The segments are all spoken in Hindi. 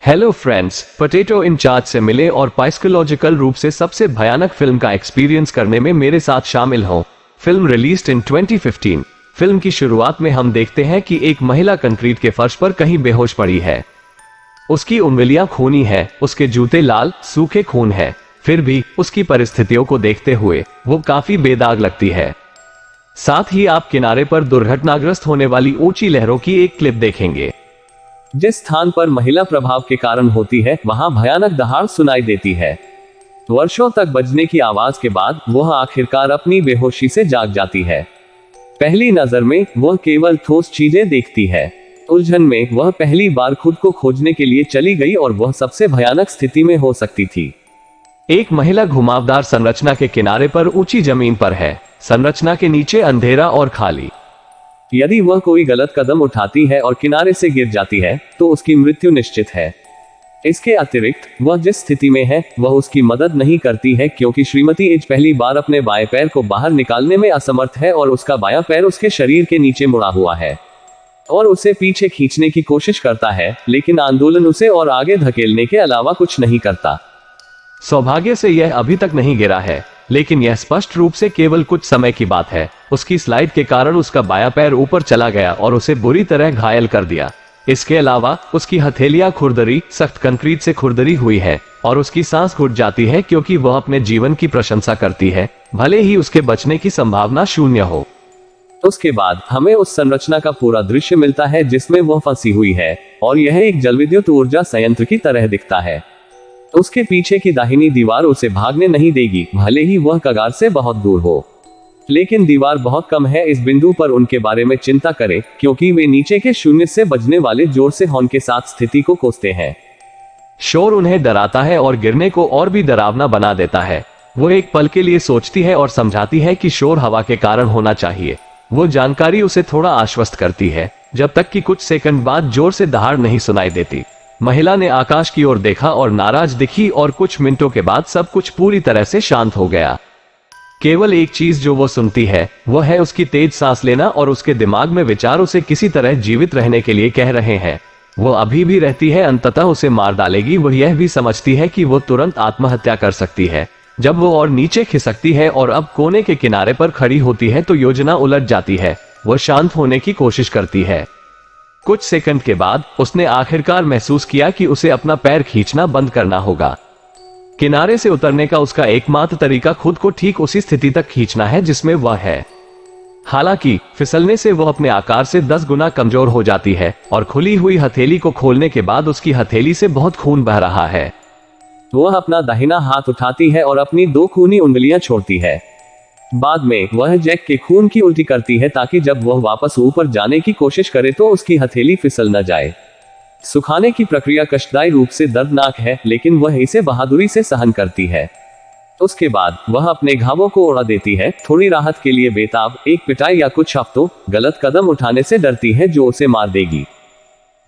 हेलो फ्रेंड्स, पोटैटो इंचार्ज से मिले और साइकोलॉजिकल रूप से सबसे भयानक फिल्म का एक्सपीरियंस करने में मेरे साथ शामिल हो। Film released in 2015। फिल्म की शुरुआत में हम देखते हैं कि एक महिला कंक्रीट के फर्श पर कहीं बेहोश पड़ी है। उसकी उंगलियां खूनी है, उसके जूते लाल सूखे खून है। फिर भी उसकी परिस्थितियों को देखते हुए वो काफी बेदाग लगती है। साथ ही आप किनारे पर दुर्घटनाग्रस्त होने वाली ऊंची लहरों की एक क्लिप देखेंगे। जिस स्थान पर महिला प्रभाव के कारण होती है वहां भयानक दहाड़ सुनाई देती है। वर्षों तक बजने की आवाज के बाद वह आखिरकार अपनी बेहोशी से जाग जाती है। पहली नजर में वह केवल ठोस चीजें देखती है। उलझन में वह पहली बार खुद को खोजने के लिए चली गई और वह सबसे भयानक स्थिति में हो सकती थी। एक महिला घुमावदार संरचना के किनारे पर ऊंची जमीन पर है। संरचना के नीचे अंधेरा और खाली। यदि वह कोई गलत कदम उठाती है और किनारे से गिर जाती है तो उसकी मृत्यु निश्चित है। इसके अतिरिक्त वह जिस स्थिति में है वह उसकी मदद नहीं करती है, क्योंकि श्रीमती एज पहली बार अपने बाएं पैर को बाहर निकालने में असमर्थ है और उसका बायां पैर उसके शरीर के नीचे मुड़ा हुआ है और उसे पीछे खींचने की कोशिश करता है, लेकिन आंदोलन उसे और आगे धकेलने के अलावा कुछ नहीं करता। सौभाग्य से यह अभी तक नहीं गिरा है, लेकिन यह स्पष्ट रूप से केवल कुछ समय की बात है। उसकी स्लाइड के कारण उसका बायां पैर ऊपर चला गया और उसे बुरी तरह घायल कर दिया। इसके अलावा उसकी हथेलियां खुरदरी, सख्त कंक्रीट से खुरदरी हुई है और उसकी सांस घुट जाती है, क्योंकि वह अपने जीवन की प्रशंसा करती है, भले ही उसके बचने की संभावना शून्य हो। उसके बाद हमें उस संरचना का पूरा दृश्य मिलता है जिसमें वह फंसी हुई है, और यह एक जलविद्युत ऊर्जा संयंत्र की तरह दिखता है। उसके पीछे की दाहिनी दीवार उसे भागने नहीं देगी, भले ही वह कगार से बहुत दूर हो। लेकिन दीवार बहुत कम है। इस बिंदु पर उनके बारे में चिंता करें, क्योंकि वे नीचे के शून्य से बजने वाले जोर से हॉर्न के साथ स्थिति को कोसते हैं। शोर उन्हें डराता है और गिरने को और भी डरावना बना देता है। वो एक पल के लिए सोचती है और समझाती है कि शोर हवा के कारण होना चाहिए। वो जानकारी उसे थोड़ा आश्वस्त करती है, जब तक कि कुछ सेकंड बाद जोर से दहाड़ नहीं सुनाई देती। महिला ने आकाश की ओर देखा और नाराज दिखी, और कुछ मिनटों के बाद सब कुछ पूरी तरह से शांत हो गया। केवल एक चीज जो वो सुनती है वह है उसकी तेज सांस लेना, और उसके दिमाग में विचार उसे किसी तरह जीवित रहने के लिए कह रहे हैं। वो अभी भी रहती है, अंततः उसे मार डालेगी। वह यह भी समझती है कि वो तुरंत आत्महत्या कर सकती है। जब वो और नीचे खिसकती है और अब कोने के किनारे पर खड़ी होती है तो योजना उलट जाती है। वह शांत होने की कोशिश करती है। कुछ सेकंड के बाद उसने आखिरकार महसूस किया कि उसे अपना पैर खींचना बंद करना होगा। किनारे से उतरने का उसका एकमात्र तरीका खुद को ठीक उसी स्थिति तक खींचना है जिसमें वह है। हालांकि फिसलने से वह अपने आकार से 10 गुना कमजोर हो जाती है, और खुली हुई हथेली को खोलने के बाद उसकी हथेली से बहुत खून बह रहा है। वह अपना दाहिना हाथ उठाती है और अपनी 2 खूनी उंगलियां छोड़ती है। बाद में वह जैक के खून की उल्टी करती है, ताकि जब वह वापस ऊपर जाने की कोशिश करे तो उसकी हथेली फिसल न जाए। सुखाने की प्रक्रिया कष्टदायी रूप से दर्दनाक है, लेकिन वह इसे बहादुरी से सहन करती है। उसके बाद वह अपने घावों को उड़ा देती है, थोड़ी राहत के लिए बेताब, एक पिटाई या कुछ हफ्तों गलत कदम उठाने से डरती है जो उसे मार देगी।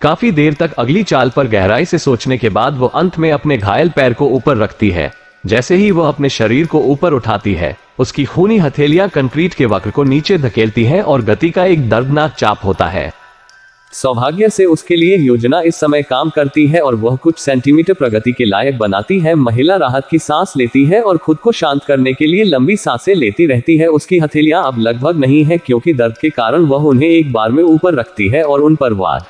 काफी देर तक अगली चाल पर गहराई से सोचने के बाद वो अंत में अपने घायल पैर को ऊपर रखती है। जैसे ही वह अपने शरीर को ऊपर उठाती है, उसकी खूनी हथेलियां कंक्रीट के वक्र को नीचे धकेलती हैं और गति का एक दर्दनाक चाप होता है। सौभाग्य से उसके लिए योजना इस समय काम करती है और वह कुछ सेंटीमीटर प्रगति के लायक बनाती है। महिला राहत की सांस लेती है और खुद को शांत करने के लिए लंबी सांसें लेती रहती है। उसकी हथेलियां अब लगभग नहीं है, क्योंकि दर्द के कारण वह उन्हें एक बार में ऊपर रखती है और उन पर वार।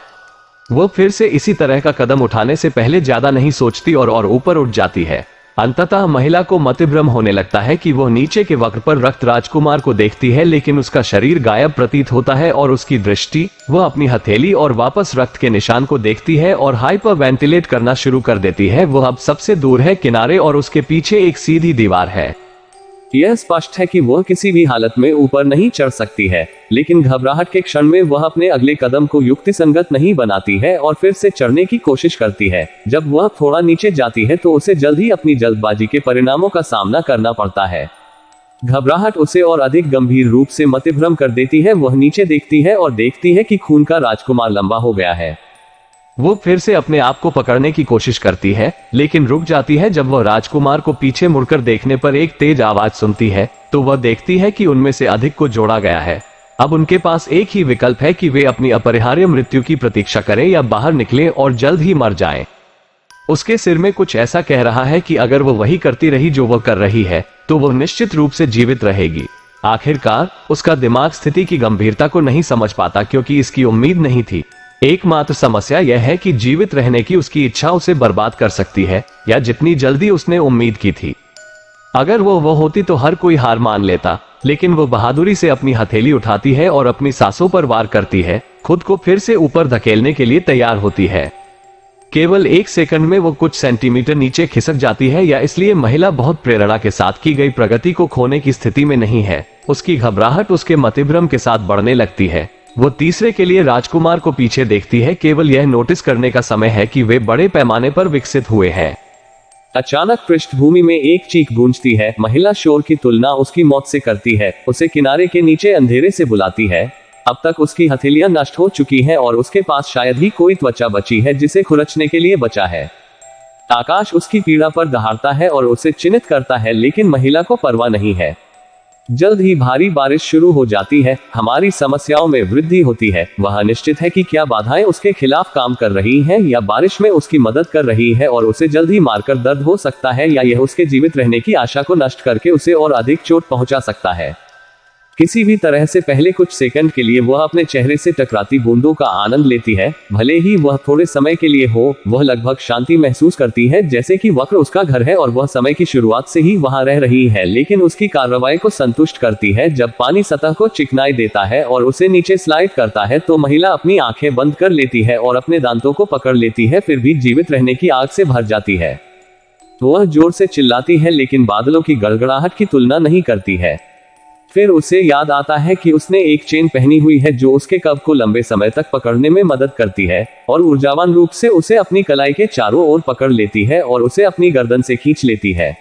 वह फिर से इसी तरह का कदम उठाने से पहले ज्यादा नहीं सोचती और ऊपर उठ जाती है। अंततः महिला को मतिभ्रम होने लगता है कि वह नीचे के वक्र पर रक्त राजकुमार को देखती है, लेकिन उसका शरीर गायब प्रतीत होता है और उसकी दृष्टि वह अपनी हथेली और वापस रक्त के निशान को देखती है और हाइपर वेंटिलेट करना शुरू कर देती है। वह अब सबसे दूर है किनारे, और उसके पीछे एक सीधी दीवार है। यह स्पष्ट है कि वह किसी भी हालत में ऊपर नहीं चढ़ सकती है, लेकिन घबराहट के क्षण में वह अपने अगले कदम को युक्तिसंगत नहीं बनाती है और फिर से चढ़ने की कोशिश करती है। जब वह थोड़ा नीचे जाती है तो उसे जल्द ही अपनी जल्दबाजी के परिणामों का सामना करना पड़ता है। घबराहट उसे और अधिक गंभीर रूप से मतिभ्रम कर देती है। वह नीचे देखती है और देखती है कि खून का राजकुमार लंबा हो गया है। वो फिर से अपने आप को पकड़ने की कोशिश करती है, लेकिन रुक जाती है जब वह राजकुमार को पीछे मुड़कर देखने पर एक तेज आवाज सुनती है। तो वह देखती है कि उनमें से अधिक को जोड़ा गया है। अब उनके पास एक ही विकल्प है कि वे अपनी अपरिहार्य मृत्यु की प्रतीक्षा करें या बाहर निकलें और जल्द ही मर जाएं। उसके सिर में कुछ ऐसा कह रहा है कि अगर वो वही करती रही जो वो कर रही है तो वो निश्चित रूप से जीवित रहेगी। आखिरकार उसका दिमाग स्थिति की गंभीरता को नहीं समझ पाता क्योंकि इसकी उम्मीद नहीं थी। एकमात्र समस्या यह है कि जीवित रहने की उसकी इच्छा उसे बर्बाद कर सकती है, या जितनी जल्दी उसने उम्मीद की थी। अगर वो होती तो हर कोई हार मान लेता, लेकिन वो बहादुरी से अपनी हथेली उठाती है और अपनी सांसों पर वार करती है, खुद को फिर से ऊपर धकेलने के लिए तैयार होती है। केवल 1 सेकंड में वो कुछ सेंटीमीटर नीचे खिसक जाती है, या इसलिए महिला बहुत प्रेरणा के साथ की गई प्रगति को खोने की स्थिति में नहीं है। उसकी घबराहट उसके मतिभ्रम के साथ बढ़ने लगती है। वो तीसरे के लिए राजकुमार को पीछे देखती है, केवल यह नोटिस करने का समय है कि वे बड़े पैमाने पर विकसित हुए हैं। अचानक पृष्ठभूमि में एक चीख गूंजती है। महिला शोर की तुलना उसकी मौत से करती है, उसे किनारे के नीचे अंधेरे से बुलाती है। अब तक उसकी हथेलियां नष्ट हो चुकी हैं और उसके पास शायद ही कोई त्वचा बची है जिसे खुरचने के लिए बचा है। आकाश उसकी पीड़ा पर दहाड़ता है और उसे चिन्हित करता है, लेकिन महिला को परवाह नहीं है। जल्द ही भारी बारिश शुरू हो जाती है। हमारी समस्याओं में वृद्धि होती है। वह निश्चित है कि क्या बाधाएं उसके खिलाफ काम कर रही हैं या बारिश में उसकी मदद कर रही है और उसे जल्द ही मारकर दर्द हो सकता है, या यह उसके जीवित रहने की आशा को नष्ट करके उसे और अधिक चोट पहुंचा सकता है। किसी भी तरह से पहले कुछ सेकंड के लिए वह अपने चेहरे से टकराती बूंदों का आनंद लेती है। भले ही वह थोड़े समय के लिए हो, वह लगभग शांति महसूस करती है, जैसे कि वक्र उसका घर है और वह समय की शुरुआत से ही वहां रह रही है। लेकिन उसकी कार्रवाई को संतुष्ट करती है जब पानी सतह को चिकनाई देता है और उसे नीचे स्लाइड करता है तो महिला अपनी आंखें बंद कर लेती है और अपने दांतों को पकड़ लेती है, फिर भी जीवित रहने की आग से भर जाती है। वह जोर से चिल्लाती है, लेकिन बादलों की गड़गड़ाहट की तुलना नहीं करती है। फिर उसे याद आता है कि उसने एक चेन पहनी हुई है जो उसके कब को लंबे समय तक पकड़ने में मदद करती है, और ऊर्जावान रूप से उसे अपनी कलाई के चारों ओर पकड़ लेती है और उसे अपनी गर्दन से खींच लेती है।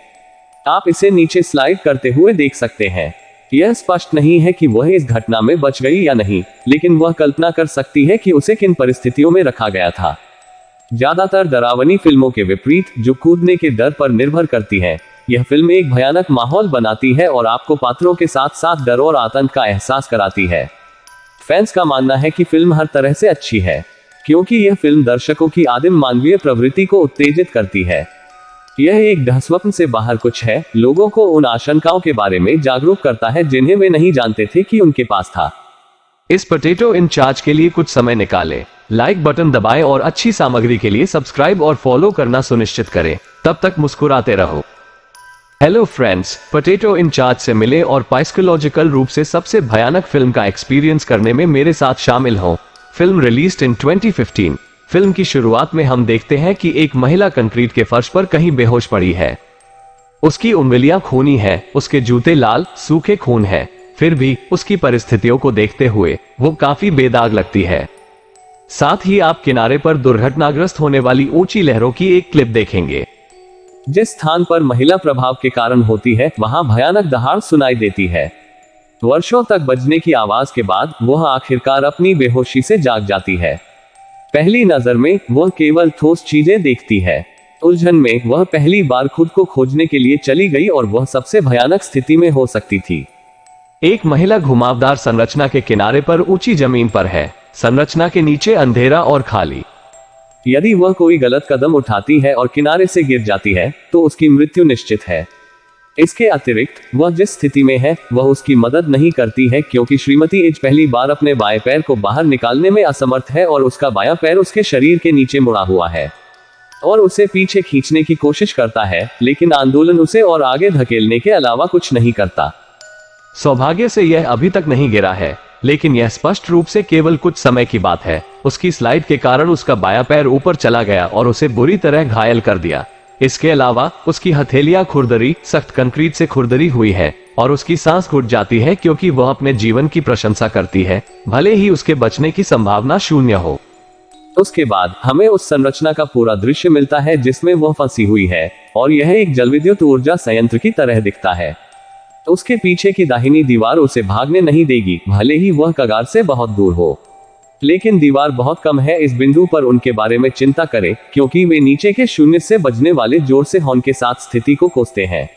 आप इसे नीचे स्लाइड करते हुए देख सकते हैं। यह स्पष्ट नहीं है कि वह इस घटना में बच गई या नहीं, लेकिन वह कल्पना कर सकती है कि उसे किन परिस्थितियों में रखा गया था। ज्यादातर डरावनी फिल्मों के विपरीत, जो कूदने के डर पर निर्भर करती है, यह फिल्म एक भयानक माहौल बनाती है और आपको पात्रों के साथ साथ डर और आतंक का एहसास कराती है। फैंस का मानना है कि फिल्म हर तरह से अच्छी है, क्योंकि यह फिल्म दर्शकों की आदिम मानवीय प्रवृत्ति को उत्तेजित करती है। यह एक ढहस्वप्न से बाहर कुछ है, लोगों को उन आशंकाओं के बारे में जागरूक करता है जिन्हें वे नहीं जानते थे कि उनके पास था। इस पोटैटो इन चार्ज के लिए कुछ समय निकालें, लाइक बटन दबाएं और अच्छी सामग्री के लिए सब्सक्राइब और फॉलो करना सुनिश्चित करें। तब तक मुस्कुराते रहो। Hello friends, potato in charge से मिले और साइकोलॉजिकल रूप से सबसे भयानक फिल्म का एक्सपीरियंस करने में मेरे साथ शामिल हों। Film released in 2015। फिल्म की शुरुआत में हम देखते हैं कि एक महिला कंक्रीट के फर्श पर कहीं बेहोश पड़ी है। उसकी उंगलियां खूनी है, उसके जूते लाल सूखे खून है, फिर भी उसकी परिस्थितियों को देखते हुए वो काफी बेदाग लगती है। साथ ही आप किनारे पर दुर्घटनाग्रस्त होने वाली ऊंची लहरों की एक क्लिप देखेंगे। जिस स्थान पर महिला प्रभाव के कारण होती है वहां भयानक दहाड़ सुनाई देती है। वर्षों तक बजने की आवाज के बाद वह आखिरकार अपनी बेहोशी से जाग जाती है। पहली नजर में वह केवल ठोस चीजें देखती है। उलझन में वह पहली बार खुद को खोजने के लिए चली गई और वह सबसे भयानक स्थिति में हो सकती थी। एक महिला घुमावदार संरचना के किनारे पर ऊंची जमीन पर है। संरचना के नीचे अंधेरा और खाली। यदि वह कोई गलत कदम उठाती है और किनारे से गिर जाती है तो उसकी मृत्यु निश्चित है। इसके अतिरिक्त वह जिस स्थिति में है वह उसकी मदद नहीं करती है, क्योंकि श्रीमती एज पहली बार अपने बाएं पैर को बाहर निकालने में असमर्थ है और उसका बायां पैर उसके शरीर के नीचे मुड़ा हुआ है और उसे पीछे खींचने की कोशिश करता है, लेकिन आंदोलन उसे और आगे धकेलने के अलावा कुछ नहीं करता। सौभाग्य से यह अभी तक नहीं गिरा है, लेकिन यह स्पष्ट रूप से केवल कुछ समय की बात है। उसकी स्लाइड के कारण उसका बायां पैर ऊपर चला गया और उसे बुरी तरह घायल कर दिया। इसके अलावा उसकी हथेलियां खुरदरी, सख्त कंक्रीट से खुरदरी हुई है और उसकी सांस घुट जाती है क्योंकि वह अपने जीवन की प्रशंसा करती है, भले ही उसके बचने की संभावना शून्य हो। उसके बाद हमें उस संरचना का पूरा दृश्य मिलता है जिसमें वह फंसी हुई है, और यह एक जलविद्युत ऊर्जा संयंत्र की तरह दिखता है। उसके पीछे की दाहिनी दीवार उसे भागने नहीं देगी, भले ही वह कगार से बहुत दूर हो। लेकिन दीवार बहुत कम है। इस बिंदु पर उनके बारे में चिंता करें, क्योंकि वे नीचे के शून्य से बजने वाले जोर से हॉर्न के साथ स्थिति को कोसते हैं।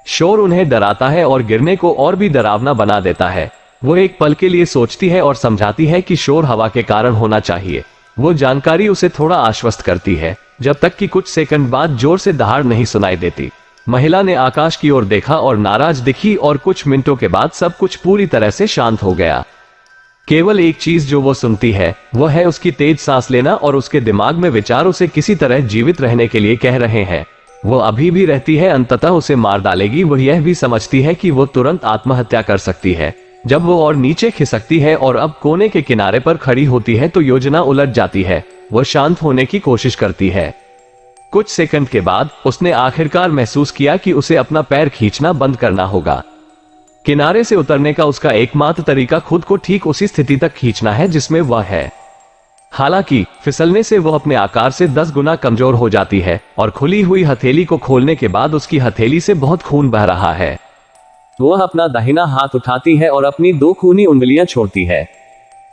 शोर उन्हें डराता है और गिरने को और भी डरावना बना देता है। वो एक पल के लिए सोचती है और समझाती है कि शोर हवा के कारण होना चाहिए, वो जानकारी उसे थोड़ा आश्वस्त करती है, जब तक कि कुछ सेकंड बाद जोर से दहाड़ नहीं सुनाई देती। महिला ने आकाश की ओर देखा और नाराज दिखी और कुछ मिनटों के बाद सब कुछ पूरी तरह से शांत हो गया। केवल एक चीज जो वो सुनती है वह है उसकी तेज सांस लेना और उसके दिमाग में विचार उसे किसी तरह जीवित रहने के लिए कह रहे हैं। वो अभी भी रहती है, अंततः उसे मार डालेगी। वह यह भी समझती है कि वो तुरंत आत्महत्या कर सकती है। जब वो और नीचे खिसकती है और अब कोने के किनारे पर खड़ी होती है तो योजना उलट जाती है। वह शांत होने की कोशिश करती है। कुछ सेकंड के बाद उसने आखिरकार महसूस किया कि उसे अपना पैर खींचना बंद करना होगा। किनारे से उतरने का उसका एकमात्र तरीका खुद को ठीक उसी स्थिति तक खींचना है जिसमें वह है। हालांकि फिसलने से वह अपने आकार से 10 गुना कमजोर हो जाती है और खुली हुई हथेली को खोलने के बाद उसकी हथेली से बहुत खून बह रहा है। वह अपना दाहिना हाथ उठाती है और अपनी 2 खूनी उंगलियां छोड़ती है।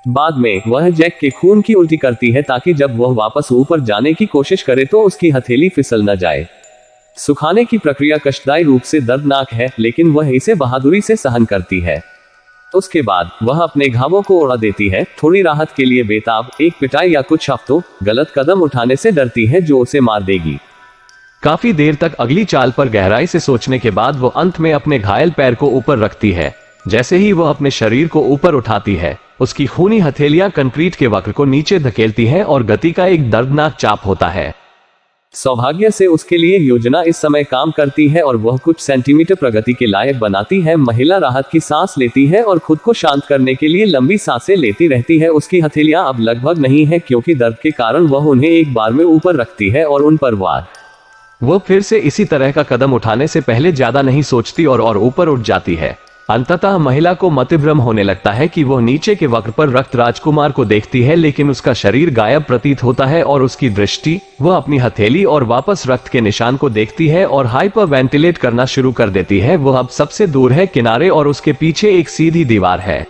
बाद में वह जैक के खून की उल्टी करती है ताकि जब वह वापस ऊपर जाने की कोशिश करे तो उसकी हथेली फिसल न जाए। सुखाने की प्रक्रिया कष्टदायी रूप से दर्दनाक है, लेकिन वह इसे बहादुरी से सहन करती है। उसके बाद वह अपने घावों को उड़ा देती है, थोड़ी राहत के लिए बेताब, एक पिटाई या कुछ हफ्तों गलत कदम उठाने से डरती है जो उसे मार देगी। काफी देर तक अगली चाल पर गहराई से सोचने के बाद वो अंत में अपने घायल पैर को ऊपर रखती है। जैसे ही वह अपने शरीर को ऊपर उठाती है, उसकी खूनी हथेलियां कंक्रीट के वक्र को नीचे धकेलती हैं और गति का एक दर्दनाक चाप होता है। सौभाग्य से उसके लिए योजना इस समय काम करती है और वह कुछ सेंटीमीटर प्रगति के लायक बनाती है। महिला राहत की सांस लेती है और खुद को शांत करने के लिए लंबी सांसें लेती रहती है। उसकी हथेलियां अब लगभग नहीं है क्योंकि दर्द के कारण वह उन्हें एक बार में ऊपर रखती है और उन पर वार। वह फिर से इसी तरह का कदम उठाने से पहले ज्यादा नहीं सोचती और ऊपर उठ जाती है। अंततः महिला को मतिभ्रम होने लगता है कि वह नीचे के वक्र पर रक्त राजकुमार को देखती है, लेकिन उसका शरीर गायब प्रतीत होता है और उसकी दृष्टि वह अपनी हथेली और वापस रक्त के निशान को देखती है और हाइपर वेंटिलेट करना शुरू कर देती है। वह अब सबसे दूर है किनारे और उसके पीछे एक सीधी दीवार है।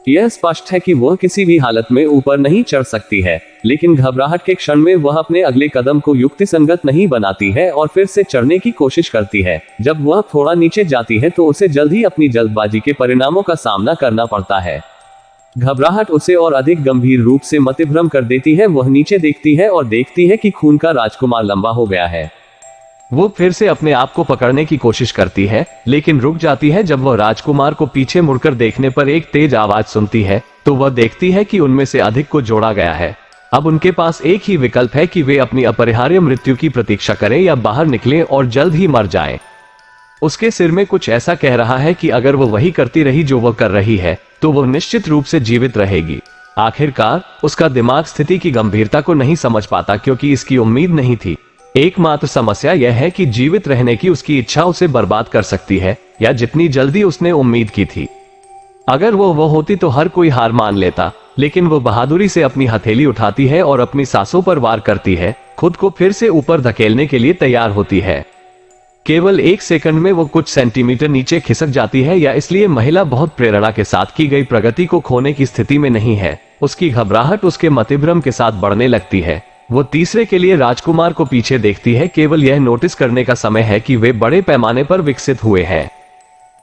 यह स्पष्ट है कि वह किसी भी हालत में ऊपर नहीं चढ़ सकती है, लेकिन घबराहट के क्षण में वह अपने अगले कदम को युक्तिसंगत नहीं बनाती है और फिर से चढ़ने की कोशिश करती है। जब वह थोड़ा नीचे जाती है तो उसे जल्द ही अपनी जल्दबाजी के परिणामों का सामना करना पड़ता है। घबराहट उसे और अधिक गंभीर रूप से मतिभ्रम कर देती है। वह नीचे देखती है और देखती है कि खून का राजकुमार लंबा हो गया है। वो फिर से अपने आप को पकड़ने की कोशिश करती है, लेकिन रुक जाती है जब वह राजकुमार को पीछे मुड़कर देखने पर एक तेज आवाज सुनती है। तो वह देखती है कि उनमें से अधिक को जोड़ा गया है। अब उनके पास एक ही विकल्प है कि वे अपनी अपरिहार्य मृत्यु की प्रतीक्षा करें या बाहर निकलें और जल्द ही मर जाएं। उसके सिर में कुछ ऐसा कह रहा है कि अगर वह वही करती रही जो वह कर रही है तो वह निश्चित रूप से जीवित रहेगी। आखिरकार उसका दिमाग स्थिति की गंभीरता को नहीं समझ पाता क्योंकि इसकी उम्मीद नहीं थी। एकमात्र समस्या यह है कि जीवित रहने की उसकी इच्छा उसे बर्बाद कर सकती है, या जितनी जल्दी उसने उम्मीद की थी। अगर वो होती तो हर कोई हार मान लेता, लेकिन वो बहादुरी से अपनी हथेली उठाती है और अपनी सांसों पर वार करती है, खुद को फिर से ऊपर धकेलने के लिए तैयार होती है। केवल 1 सेकंड में वो कुछ सेंटीमीटर नीचे खिसक जाती है, या इसलिए महिला बहुत प्रेरणा के साथ की गई प्रगति को खोने की स्थिति में नहीं है। उसकी घबराहट उसके मतिभ्रम के साथ बढ़ने लगती है। वो तीसरे के लिए राजकुमार को पीछे देखती है, केवल यह नोटिस करने का समय है कि वे बड़े पैमाने पर विकसित हुए हैं।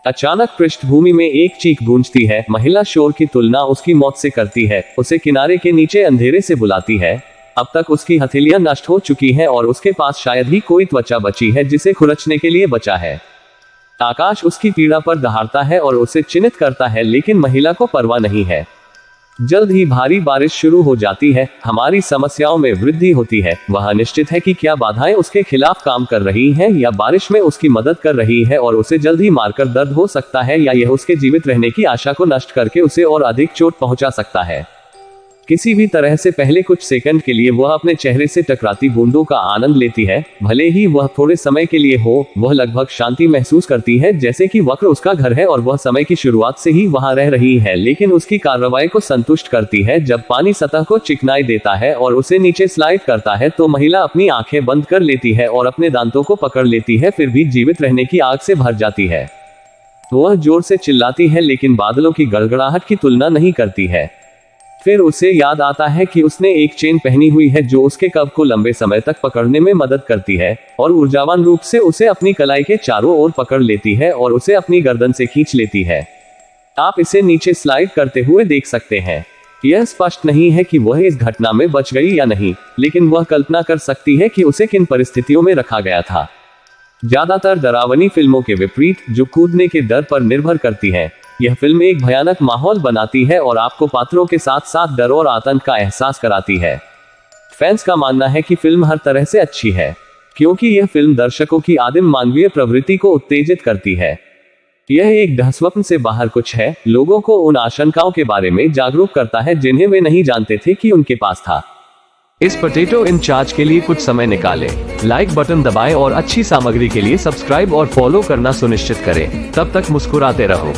अचानक पृष्ठभूमि में एक चीख गूंजती है। महिला शोर की तुलना उसकी मौत से करती है। उसे किनारे के नीचे अंधेरे से बुलाती है। अब तक उसकी हथेलियां नष्ट हो चुकी हैं और उसके पास शायद ही कोई त्वचा बची है जिसे खुरचने के लिए बचा है। आकाश उसकी पीड़ा पर दहाड़ता है और उसे चिन्हित करता है, लेकिन महिला को परवाह नहीं है। जल्द ही भारी बारिश शुरू हो जाती है। हमारी समस्याओं में वृद्धि होती है। वह निश्चित है कि क्या बाधाएं उसके खिलाफ काम कर रही हैं या बारिश में उसकी मदद कर रही है और उसे जल्द ही मारकर दर्द हो सकता है, या यह उसके जीवित रहने की आशा को नष्ट करके उसे और अधिक चोट पहुंचा सकता है। किसी भी तरह से पहले कुछ सेकंड के लिए वह अपने चेहरे से टकराती बूंदों का आनंद लेती है। भले ही वह थोड़े समय के लिए हो, वह लगभग शांति महसूस करती है, जैसे कि वक्र उसका घर है और वह समय की शुरुआत से ही वहां रह रही है। लेकिन उसकी कार्रवाई को संतुष्ट करती है जब पानी सतह को चिकनाई देता है और उसे नीचे स्लाइड करता है तो महिला अपनी आंखें बंद कर लेती है और अपने दांतों को पकड़ लेती है, फिर भी जीवित रहने की आग से भर जाती है। वह जोर से चिल्लाती है, लेकिन बादलों की गड़गड़ाहट की तुलना नहीं करती है। फिर उसे याद आता है कि उसने एक चेन पहनी हुई है जो उसके कब को लंबे समय तक पकड़ने में मदद करती है और ऊर्जावान रूप से उसे अपनी कलाई के चारों ओर पकड़ लेती है और उसे अपनी गर्दन से खींच लेती है। आप इसे नीचे स्लाइड करते हुए देख सकते हैं। यह स्पष्ट नहीं है कि वह इस घटना में बच गई या नहीं, लेकिन वह कल्पना कर सकती है कि उसे किन परिस्थितियों में रखा गया था। ज्यादातर डरावनी फिल्मों के विपरीत, जो कूदने के डर पर निर्भर करती है, यह फिल्म एक भयानक माहौल बनाती है और आपको पात्रों के साथ साथ डर और आतंक का एहसास कराती है। फैंस का मानना है कि फिल्म हर तरह से अच्छी है, क्योंकि यह फिल्म दर्शकों की आदिम मानवीय प्रवृत्ति को उत्तेजित करती है। यह एक ढहस्वप्न से बाहर कुछ है, लोगों को उन आशंकाओं के बारे में जागरूक करता है जिन्हें वे नहीं जानते थे कि उनके पास था। इस पोटैटो इन चार्ज के लिए कुछ समय निकालें, लाइक बटन दबाएं और अच्छी सामग्री के लिए सब्सक्राइब और फॉलो करना सुनिश्चित करें। तब तक मुस्कुराते रहो।